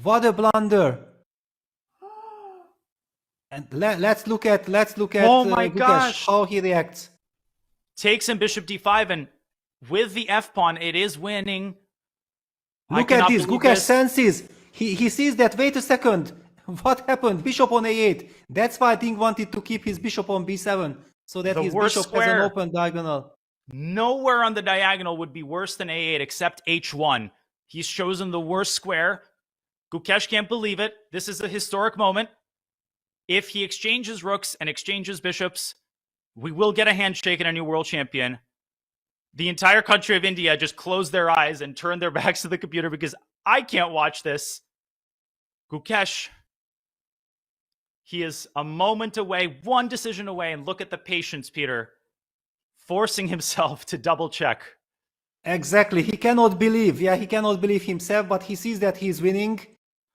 What a blunder! And let's look at Oh my Gukesh, gosh. how he reacts. Takes him bishop d5, and with the f-pawn, it is winning. Look at this. Gukesh senses. He sees that, wait a second. What happened? Bishop on a8. That's why Ding wanted to keep his bishop on b7, so that his bishop has an open diagonal. Nowhere on the diagonal would be worse than a8 except h1. He's chosen the worst square. Gukesh can't believe it. This is a historic moment. If he exchanges rooks and exchanges bishops, we will get a handshake and a new world champion. The entire country of India just closed their eyes and turned their backs to the computer because I can't watch this. Gukesh, he is a moment away, one decision away, and look at the patience, Peter, forcing himself to double check. Exactly. He cannot believe. Yeah, he cannot believe himself, but he sees that he's winning.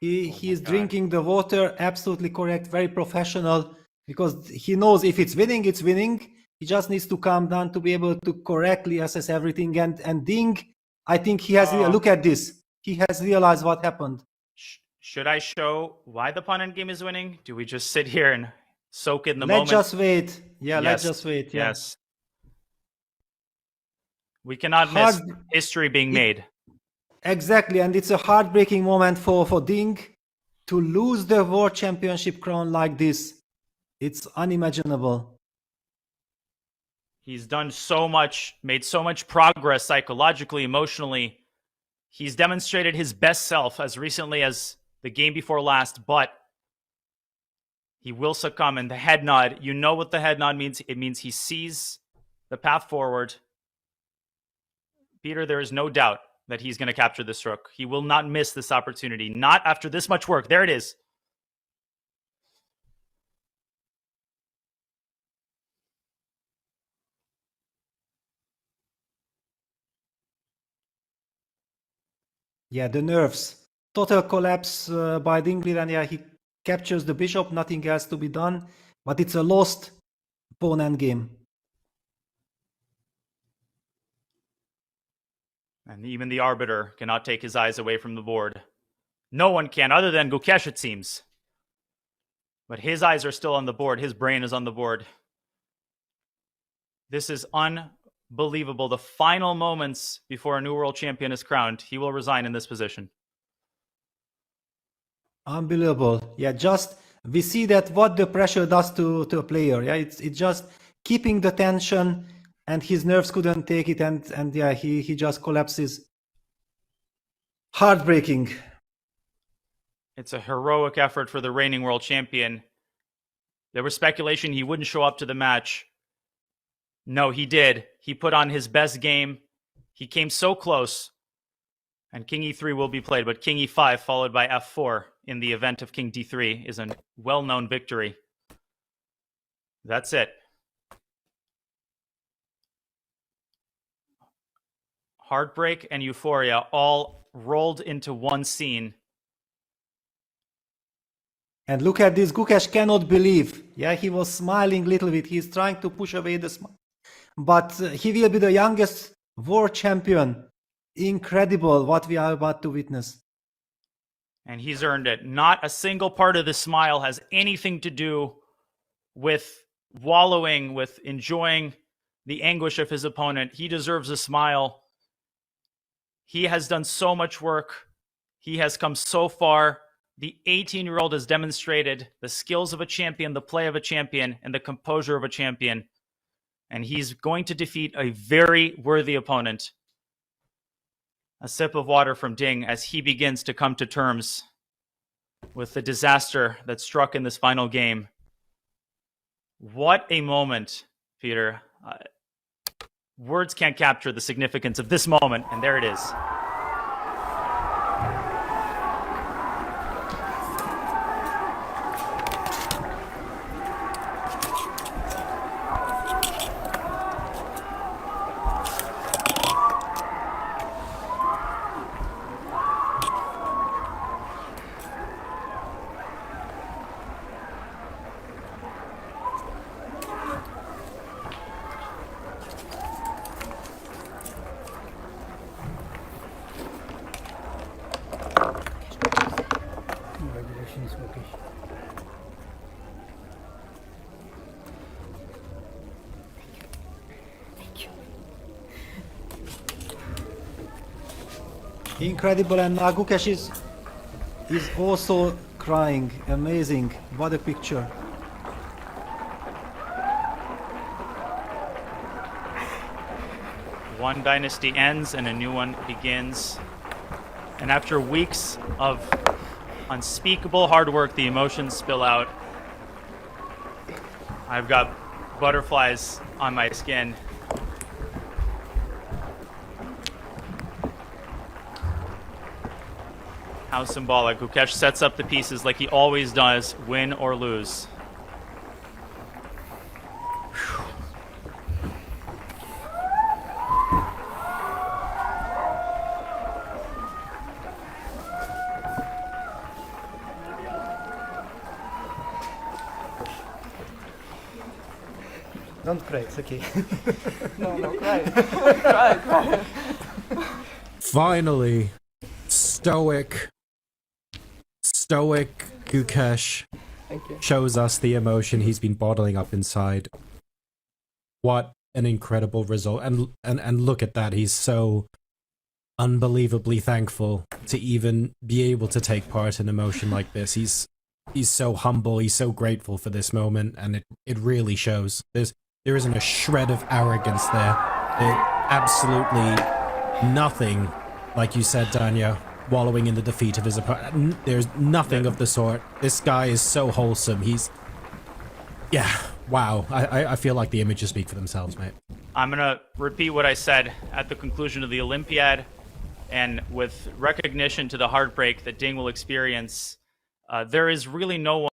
He is drinking the water. Absolutely correct. Very professional, because he knows if it's winning, it's winning. He just needs to calm down to be able to correctly assess everything. And Ding, I think he has, look at this. He has realized what happened. Should I show why the pawn endgame is winning? Do we just sit here and soak it in the moment? Let's just wait. Yeah, let's just wait. Yeah. Yes. We cannot miss history being made. Exactly, and it's a heartbreaking moment for Ding to lose the world championship crown like this. It's unimaginable. He's done so much, made so much progress psychologically, emotionally. He's demonstrated his best self as recently as the game before last, but he will succumb. And the head nod, you know what the head nod means. It means he sees the path forward. Peter, there is no doubt that he's going to capture this rook. He will not miss this opportunity. Not after this much work. There it is. Yeah, the nerves. Total collapse by Dingley, and yeah, he captures the bishop. Nothing else to be done. But it's a lost pawn endgame. And even the arbiter cannot take his eyes away from the board. No one can, other than Gukesh, it seems. But his eyes are still on the board. His brain is on the board. This is unbelievable. The final moments before a new world champion is crowned, he will resign in this position. Unbelievable. Yeah, just we see that what the pressure does to a player. Yeah, it's just keeping the tension, and his nerves couldn't take it, and yeah, he just collapses. Heartbreaking. It's a heroic effort for the reigning world champion. There was speculation he wouldn't show up to the match. No, he did. He put on his best game. He came so close. And King e3 will be played, but King e5 followed by f4 in the event of King d3 is a well-known victory. That's it. Heartbreak and euphoria all rolled into one scene. And look at this, Gukesh cannot believe. Yeah, he was smiling a little bit. He's trying to push away the smile. But he will be the youngest world champion. Incredible what we are about to witness. And he's earned it. Not a single part of the smile has anything to do with wallowing, with enjoying the anguish of his opponent. He deserves a smile. He has done so much work. He has come so far. The 18-year-old has demonstrated the skills of a champion, the play of a champion, and the composure of a champion. And he's going to defeat a very worthy opponent. A sip of water from Ding as he begins to come to terms with the disaster that struck in this final game. What a moment, Peter. Words can't capture the significance of this moment, and there it is. Congratulations, Gukesh. Incredible, and now Gukesh is also crying. Amazing. What a picture. One dynasty ends and a new one begins. And after weeks of unspeakable hard work, the emotions spill out. I've got butterflies on my skin. How symbolic. Gukesh sets up the pieces like he always does, win or lose. Don't cry, it's okay. No, cry. Cry. Finally, stoic Gukesh Thank you. shows us the emotion he's been bottling up inside. What an incredible result. And look at that, he's so unbelievably thankful to even be able to take part in emotion like this. He's so humble, he's so grateful for this moment, and it really shows. There isn't a shred of arrogance there. Absolutely nothing, like you said, Danya, wallowing in the defeat of his opponent. There's nothing of the sort. This guy is so wholesome. Yeah, wow. I feel like the images speak for themselves, mate. I'm going to repeat what I said at the conclusion of the Olympiad, and with recognition to the heartbreak that Ding will experience, there is really no